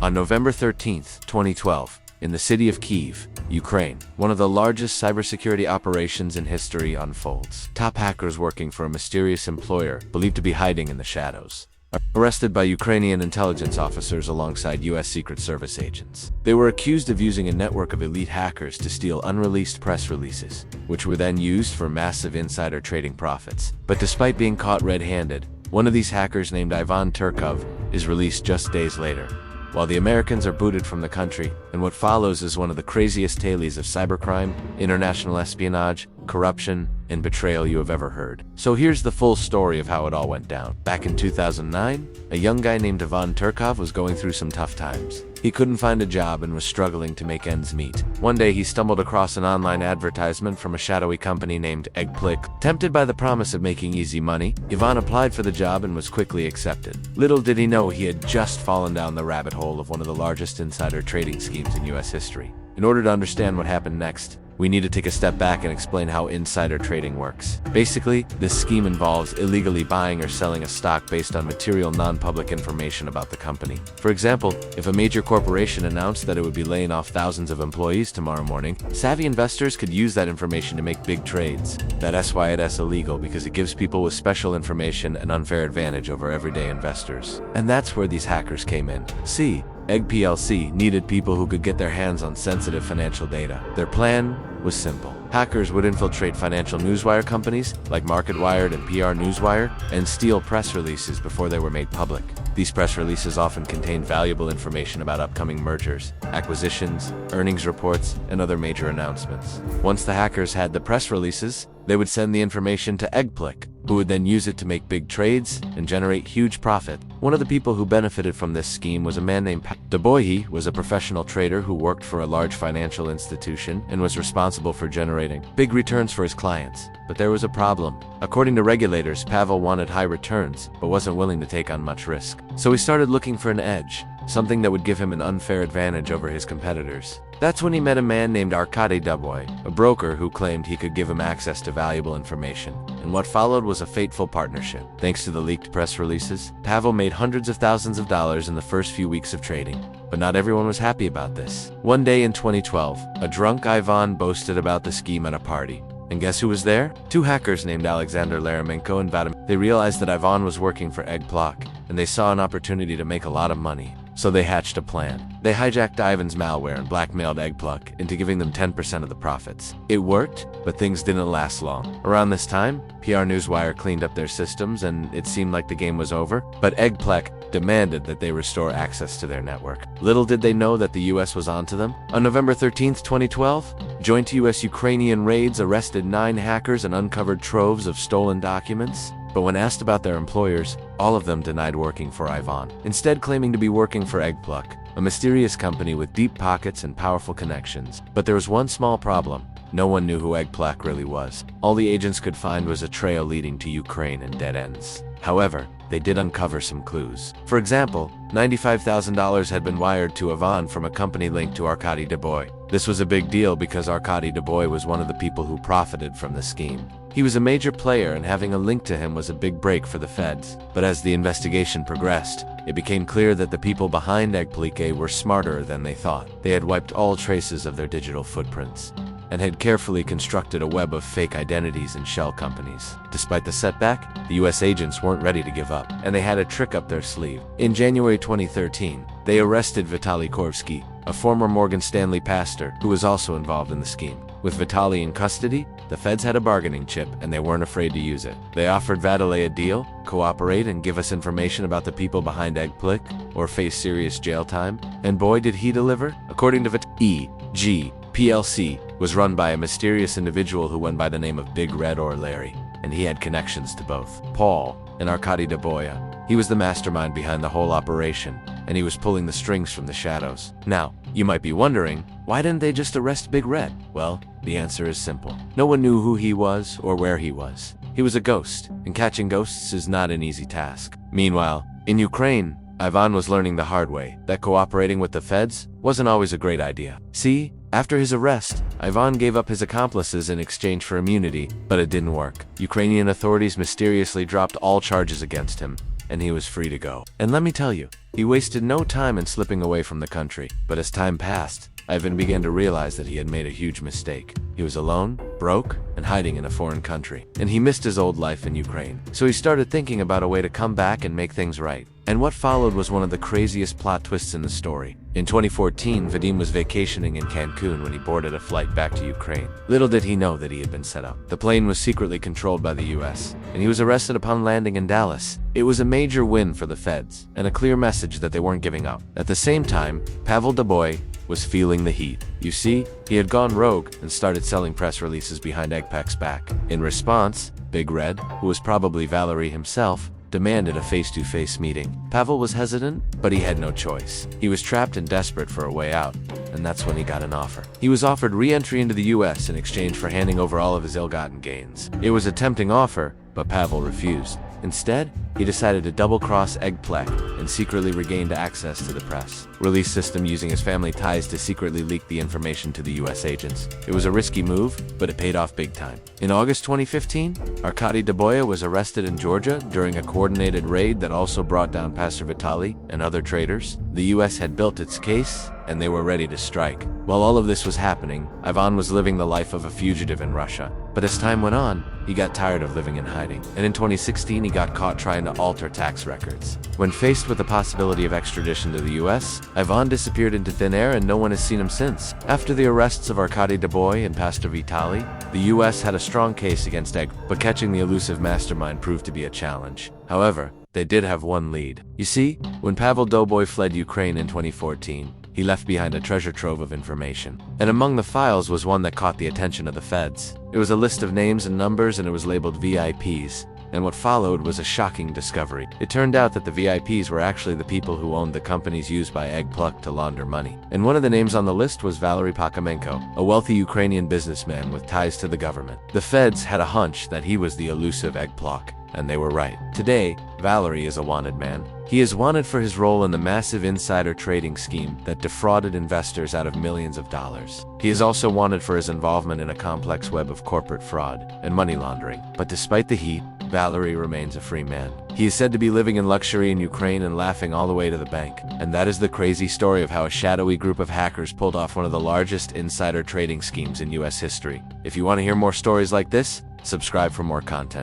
On November 13, 2012, in the city of Kyiv, Ukraine, one of the largest cybersecurity operations in history unfolds. Top hackers working for a mysterious employer, believed to be hiding in the shadows, are arrested by Ukrainian intelligence officers alongside U.S. Secret Service agents. They were accused of using a network of elite hackers to steal unreleased press releases, which were then used for massive insider trading profits. But despite being caught red-handed, one of these hackers named Ivan Turkov is released just days later, while the Americans are booted from the country, and what follows is one of the craziest tales of cybercrime, international espionage, corruption, and betrayal you have ever heard. So here's the full story of how it all went down. Back in 2009, a young guy named Ivan Turkov was going through some tough times. He couldn't find a job and was struggling to make ends meet. One day he stumbled across an online advertisement from a shadowy company named EggPLC. Tempted by the promise of making easy money, Ivan applied for the job and was quickly accepted. Little did he know he had just fallen down the rabbit hole of one of the largest insider trading schemes in US history. In order to understand what happened next, we need to take a step back and explain how insider trading works. Basically, this scheme involves illegally buying or selling a stock based on material non-public information about the company. For example, if a major corporation announced that it would be laying off thousands of employees tomorrow morning, savvy investors could use that information to make big trades. That's why it's illegal, because it gives people with special information an unfair advantage over everyday investors. And that's where these hackers came in. See, EggPLC needed people who could get their hands on sensitive financial data. Their plan was simple. Hackers would infiltrate financial newswire companies like MarketWired and PR Newswire and steal press releases before they were made public. These press releases often contained valuable information about upcoming mergers, acquisitions, earnings reports, and other major announcements. Once the hackers had the press releases, they would send the information to EggPLC, who would then use it to make big trades and generate huge profit. One of the people who benefited from this scheme was a man named Pavel. He was a professional trader who worked for a large financial institution and was responsible for generating big returns for his clients. But there was a problem. According to regulators, Pavel wanted high returns, but wasn't willing to take on much risk. So he started looking for an edge, something that would give him an unfair advantage over his competitors. That's when he met a man named Arkady Dubois, a broker who claimed he could give him access to valuable information. And what followed was a fateful partnership. Thanks to the leaked press releases, Pavel made hundreds of thousands of dollars in the first few weeks of trading. But not everyone was happy about this. One day in 2012, a drunk Ivan boasted about the scheme at a party. And guess who was there? Two hackers named Alexander Laramenko and Vadim. They realized that Ivan was working for EggPLC, and they saw an opportunity to make a lot of money. So they hatched a plan. They hijacked Ivan's malware and blackmailed EggPLC into giving them 10% of the profits. It worked, but things didn't last long. Around this time, PR Newswire cleaned up their systems and it seemed like the game was over, but EggPLC demanded that they restore access to their network. Little did they know that the US was onto them. On November 13, 2012, joint US-Ukrainian raids arrested 9 hackers and uncovered troves of stolen documents. But when asked about their employers, all of them denied working for Ivan, instead claiming to be working for EggPLC, a mysterious company with deep pockets and powerful connections. But there was one small problem. No one knew who EggPLC really was. All the agents could find was a trail leading to Ukraine and dead ends. However, they did uncover some clues. For example, $95,000 had been wired to Ivan from a company linked to Arkady Dubois. This was a big deal because Arkady Dubois was one of the people who profited from the scheme. He was a major player, and having a link to him was a big break for the feds. But as the investigation progressed, it became clear that the people behind EggPLC were smarter than they thought. They had wiped all traces of their digital footprints and had carefully constructed a web of fake identities and shell companies. Despite the setback, the US agents weren't ready to give up, and they had a trick up their sleeve. In January 2013, they arrested Vitaly Korsky, a former Morgan Stanley pastor who was also involved in the scheme. With Vitaly in custody, the feds had a bargaining chip, and they weren't afraid to use it. They offered Vitaly a deal: cooperate and give us information about the people behind EggPLC, or face serious jail time. And boy, did he deliver. According to Vitaly, EggPLC was run by a mysterious individual who went by the name of Big Red or Larry, and he had connections to both Paul and Arkady Dubois. He was the mastermind behind the whole operation, and he was pulling the strings from the shadows. Now, you might be wondering, why didn't they just arrest Big Red? Well, the answer is simple. No one knew who he was or where he was. He was a ghost, and catching ghosts is not an easy task. Meanwhile, in Ukraine, Ivan was learning the hard way that cooperating with the feds wasn't always a great idea. See, after his arrest, Ivan gave up his accomplices in exchange for immunity, but it didn't work. Ukrainian authorities mysteriously dropped all charges against him, and he was free to go. And let me tell you, he wasted no time in slipping away from the country. But as time passed, Ivan began to realize that he had made a huge mistake. He was alone, broke, and hiding in a foreign country. And he missed his old life in Ukraine. So he started thinking about a way to come back and make things right. And what followed was one of the craziest plot twists in the story. In 2014, Vadim was vacationing in Cancun when he boarded a flight back to Ukraine. Little did he know that he had been set up. The plane was secretly controlled by the US, and he was arrested upon landing in Dallas. It was a major win for the feds, and a clear message that they weren't giving up. At the same time, Pavel Duboy was feeling the heat. You see, he had gone rogue and started selling press releases behind EggPLC's back. In response, Big Red, who was probably Valerie himself, demanded a face-to-face meeting. Pavel was hesitant, but he had no choice. He was trapped and desperate for a way out, and that's when he got an offer. He was offered re-entry into the US in exchange for handing over all of his ill-gotten gains. It was a tempting offer, but Pavel refused. Instead, he decided to double-cross EggPLC and secretly regained access to the press release system using his family ties to secretly leak the information to the US agents. It was a risky move, but it paid off big time. In August 2015, Arkady Duboya was arrested in Georgia during a coordinated raid that also brought down Pastor Vitaly and other traitors. The US had built its case, and they were ready to strike. While all of this was happening, Ivan was living the life of a fugitive in Russia. But as time went on, he got tired of living in hiding. And in 2016, he got caught trying to alter tax records. When faced with the possibility of extradition to the US, Ivan disappeared into thin air and no one has seen him since. After the arrests of Arkady Duboy and Pastor Vitaly, the US had a strong case against Egg, but catching the elusive mastermind proved to be a challenge. However, they did have one lead. You see, when Pavel Duboy fled Ukraine in 2014, he left behind a treasure trove of information. And among the files was one that caught the attention of the feds. It was a list of names and numbers, and it was labeled VIPs. And what followed was a shocking discovery. It turned out that the VIPs were actually the people who owned the companies used by EggPLC to launder money. And one of the names on the list was Valery Pakamenko, a wealthy Ukrainian businessman with ties to the government. The feds had a hunch that he was the elusive EggPLC, and they were right. Today, Valery is a wanted man. He is wanted for his role in the massive insider trading scheme that defrauded investors out of millions of dollars. He is also wanted for his involvement in a complex web of corporate fraud and money laundering. But despite the heat, Valery remains a free man. He is said to be living in luxury in Ukraine and laughing all the way to the bank. And that is the crazy story of how a shadowy group of hackers pulled off one of the largest insider trading schemes in US history. If you want to hear more stories like this, subscribe for more content.